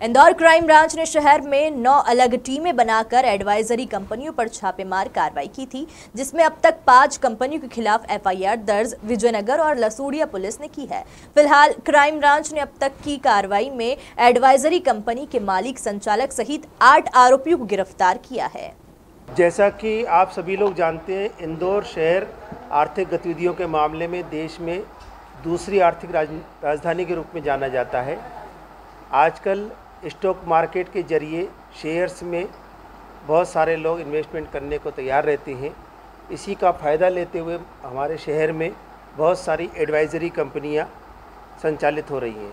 Indore crime branch ने शहर में 9 अलग टीमें बनाकर एडवाइजरी कंपनियों पर छापेमार कार्रवाई की थी, जिसमें अब तक 5 कंपनियों के खिलाफ एफआईआर दर्ज विजयनगर और लसूड़िया पुलिस ने की है। फिलहाल क्राइम ब्रांच ने अब तक की कार्रवाई में एडवाइजरी कंपनी के मालिक, संचालक सहित 8 आरोपियों को गिरफ्तार किया है। जैसा कि आप सभी लोग जानते हैं, इंदौर शहर आर्थिक गतिविधियों के मामले में देश में दूसरी आर्थिक राजधानी के रूप में जाना जाता है। आजकल स्टॉक मार्केट के जरिए शेयर्स में बहुत सारे लोग इन्वेस्टमेंट करने को तैयार रहते हैं। इसी का फ़ायदा लेते हुए हमारे शहर में बहुत सारी एडवाइज़री कंपनियां संचालित हो रही हैं।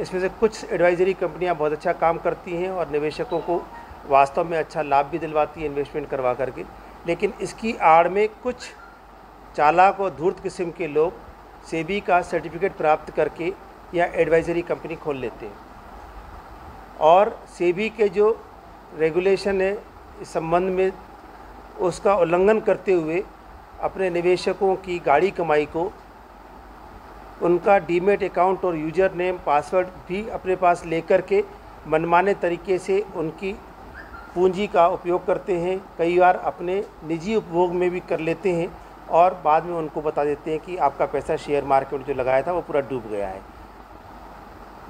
इसमें से कुछ एडवाइज़री कंपनियां बहुत अच्छा काम करती हैं और निवेशकों को वास्तव में अच्छा लाभ भी दिलवाती है इन्वेस्टमेंट करवा करके, लेकिन इसकी आड़ में कुछ चालाक और धूर्त किस्म के लोग सेबी का सर्टिफिकेट प्राप्त करके या एडवाइज़री कंपनी खोल लेते हैं और सेबी के जो रेगुलेशन है इस संबंध में उसका उल्लंघन करते हुए अपने निवेशकों की गाढ़ी कमाई को उनका डीमेट अकाउंट और यूज़र नेम पासवर्ड भी अपने पास लेकर के मनमाने तरीके से उनकी पूंजी का उपयोग करते हैं। कई बार अपने निजी उपभोग में भी कर लेते हैं और बाद में उनको बता देते हैं कि आपका पैसा शेयर मार्केट में जो लगाया था वो पूरा डूब गया है।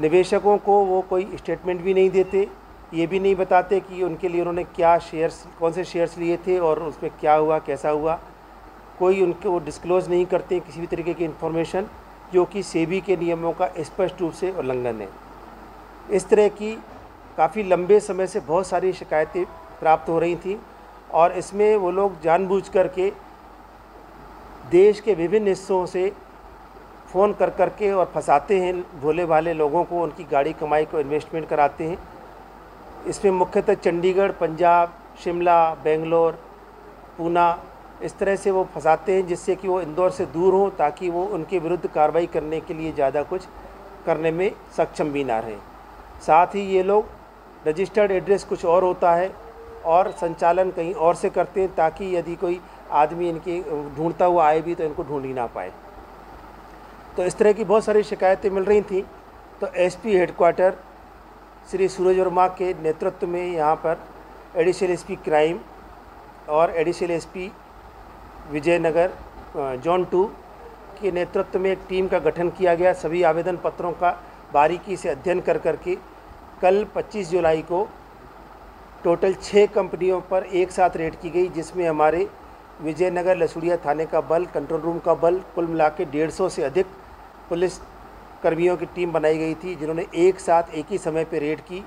निवेशकों को वो कोई स्टेटमेंट भी नहीं देते, ये भी नहीं बताते कि उनके लिए उन्होंने क्या शेयर्स, कौन से शेयर्स लिए थे और उसमें क्या हुआ, कैसा हुआ। कोई उनको डिस्क्लोज़ नहीं करते किसी भी तरीके की इन्फॉर्मेशन, जो कि सेबी के नियमों का स्पष्ट रूप से उल्लंघन है। इस तरह की काफ़ी लंबे समय से बहुत सारी शिकायतें प्राप्त हो रही थी और इसमें वो लोग जानबूझ करके देश के विभिन्न हिस्सों से फ़ोन कर करके और फंसाते हैं भोले भाले लोगों को, उनकी गाड़ी कमाई को इन्वेस्टमेंट कराते हैं। इसमें मुख्यतः चंडीगढ़, पंजाब, शिमला, बेंगलोर, पूना, इस तरह से वो फंसाते हैं जिससे कि वो इंदौर से दूर हों, ताकि वो उनके विरुद्ध कार्रवाई करने के लिए ज़्यादा कुछ करने में सक्षम भी ना रहें। साथ ही ये लोग रजिस्टर्ड एड्रेस कुछ और होता है और संचालन कहीं और से करते हैं, ताकि यदि कोई आदमी इनकी ढूंढता हुआ आए भी तो इनको ढूंढ ही ना पाए। तो इस तरह की बहुत सारी शिकायतें मिल रही थी। तो एसपी हेडक्वार्टर श्री सूरज वर्मा के नेतृत्व में यहाँ पर एडिशनल एसपी क्राइम और एडिशनल एसपी विजयनगर जोन 2 के नेतृत्व में एक टीम का गठन किया गया। सभी आवेदन पत्रों का बारीकी से अध्ययन कर करके कल 25 जुलाई को टोटल 6 कंपनियों पर एक साथ रेड की गई, जिसमें हमारे विजयनगर लसूड़िया थाने का बल, कंट्रोल रूम का बल, कुल मिला के 150 से अधिक पुलिस कर्मियों की टीम बनाई गई थी, जिन्होंने एक साथ एक ही समय पर रेड की।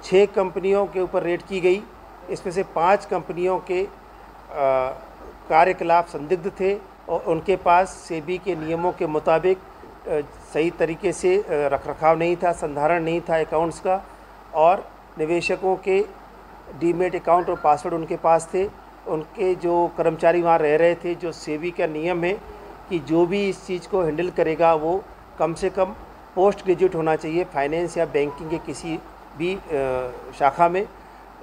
6 कंपनियों के ऊपर रेड की गई। इसमें से 5 कंपनियों के कार्यकलाप संदिग्ध थे और उनके पास सेबी के नियमों के मुताबिक सही तरीके से रखरखाव नहीं था, संधारण नहीं था अकाउंट्स का, और निवेशकों के डीमेट अकाउंट और पासवर्ड उनके पास थे। उनके जो कर्मचारी वहाँ रह रहे थे, जो सेबी का नियम है कि जो भी इस चीज़ को हैंडल करेगा वो कम से कम पोस्ट ग्रेजुएट होना चाहिए फाइनेंस या बैंकिंग के किसी भी शाखा में,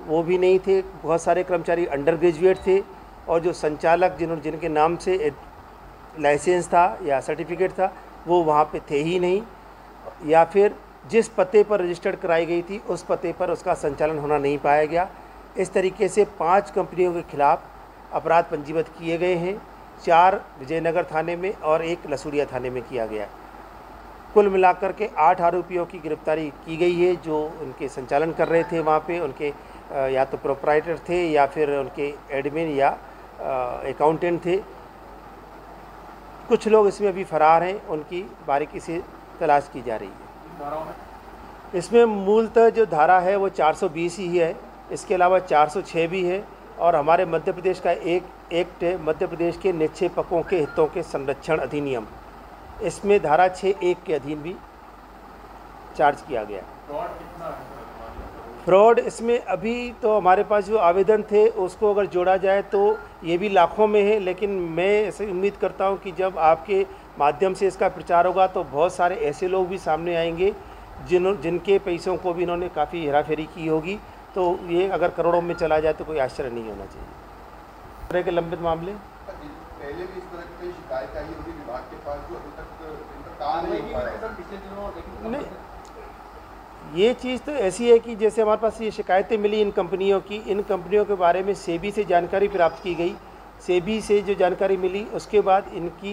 वो भी नहीं थे। बहुत सारे कर्मचारी अंडर ग्रेजुएट थे और जो संचालक जिनके नाम से लाइसेंस था या सर्टिफिकेट था वो वहाँ पे थे ही नहीं, या फिर जिस पते पर रजिस्टर्ड कराई गई थी उस पते पर उसका संचालन होना नहीं पाया गया। इस तरीके से 5 कंपनियों के खिलाफ अपराध पंजीबद्ध किए गए हैं, 4 विजयनगर थाने में और 1 लसूड़िया थाने में किया गया। कुल मिलाकर के 8 आरोपियों की गिरफ्तारी की गई है, जो उनके संचालन कर रहे थे वहाँ पे। उनके या तो प्रोप्राइटर थे या फिर उनके एडमिन या अकाउंटेंट थे। कुछ लोग इसमें अभी फरार हैं, उनकी बारीकी से तलाश की जा रही है। इसमें मूलतः जो धारा है वो 420 ही है, इसके अलावा 406 भी है और हमारे मध्य प्रदेश का एक एक्ट है, मध्य प्रदेश के निक्षेपकों के हितों के संरक्षण अधिनियम, इसमें धारा 6(1) के अधीन भी चार्ज किया गया। फ्रॉड इसमें अभी तो हमारे पास जो आवेदन थे उसको अगर जोड़ा जाए तो ये भी लाखों में है, लेकिन मैं ऐसे उम्मीद करता हूँ कि जब आपके माध्यम से इसका प्रचार होगा तो बहुत सारे ऐसे लोग भी सामने आएंगे जिनके पैसों को भी इन्होंने काफ़ी हेराफेरी की होगी। तो ये अगर करोड़ों में चला जाए तो कोई आश्चर्य नहीं होना चाहिए। इस तरह के लंबित मामले पहले भी इस तरह की शिकायत आई होगी विभाग के पास, जो अभी तक काम नहीं हो पाया। नहीं, ये चीज़ तो ऐसी है कि जैसे हमारे पास ये शिकायतें मिली इन कंपनियों के बारे में सेबी से जानकारी प्राप्त की गई। सेबी से जो जानकारी मिली उसके बाद इनके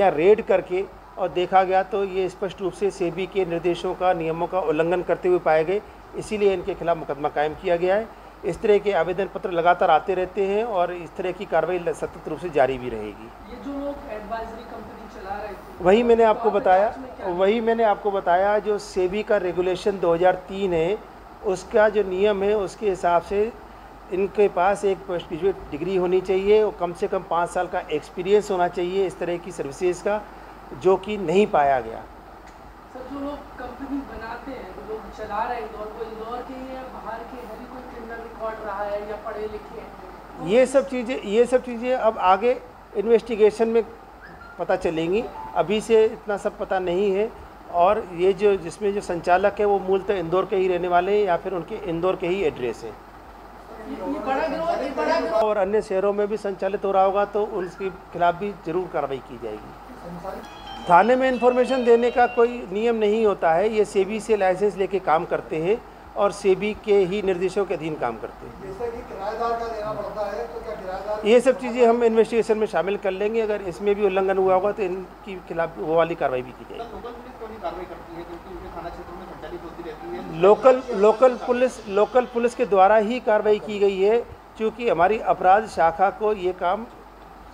यहाँ रेड करके और देखा गया तो ये स्पष्ट रूप से सेबी के निर्देशों का, नियमों का उल्लंघन करते हुए पाए गए, इसीलिए इनके खिलाफ मुकदमा कायम किया गया है। इस तरह के आवेदन पत्र लगातार आते रहते हैं और इस तरह की कार्रवाई सतत रूप से जारी भी रहेगी। ये जो लोग एडवाइजरी कंपनी चला रहे थे, वही मैंने आपको बताया जो सेबी का रेगुलेशन 2003 है, उसका जो नियम है उसके हिसाब से इनके पास एक पोस्ट ग्रेजुएट डिग्री होनी चाहिए और कम से कम 5 साल का एक्सपीरियंस होना चाहिए इस तरह की सर्विसेज का, जो कि नहीं पाया गया। सर जो लोग कंपनी बनाते हैं, जो लोग चला रहे हैं इंदौर को, इंदौर के या बाहर के है भी कोई क्रिमिनल रिकॉर्ड रहा है या पढ़े लिखे हैं? ये सब चीज़ें अब आगे इन्वेस्टिगेशन में पता चलेंगी, अभी से इतना सब पता नहीं है। और ये जिसमें जो संचालक है वो मूलतः इंदौर के ही रहने वाले हैं या फिर उनके इंदौर के ही एड्रेस है। ये बड़ा गिरोह और अन्य शहरों में भी संचालित हो रहा होगा तो उनके खिलाफ भी जरूर कार्रवाई की जाएगी। थाने में इंफॉर्मेशन देने का कोई नियम नहीं होता है, ये सेबी से लाइसेंस लेके काम करते हैं और सेबी के ही निर्देशों के अधीन काम करते हैं। जैसे कि किराएदार का देना पड़ता है, तो क्या किराएदार ये सब चीज़ें हम इन्वेस्टिगेशन में शामिल कर लेंगे, अगर इसमें भी उल्लंघन हुआ होगा तो इनके खिलाफ वो वाली कार्रवाई भी की जाएगी। लोकल पुलिस कभी कार्रवाई करती है क्योंकि उनके थाना क्षेत्र में संचालित होती रहती है? लोकल पुलिस के द्वारा ही कार्रवाई की गई है, क्योंकि हमारी अपराध शाखा को ये काम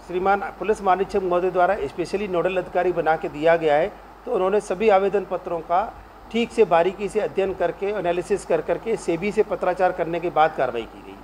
श्रीमान पुलिस महानिरीक्षक महोदय द्वारा स्पेशली नोडल अधिकारी बना के दिया गया है। तो उन्होंने सभी आवेदन पत्रों का ठीक से बारीकी से अध्ययन करके एनालिसिस कर करके सेबी से पत्राचार करने के बाद कार्रवाई की गई।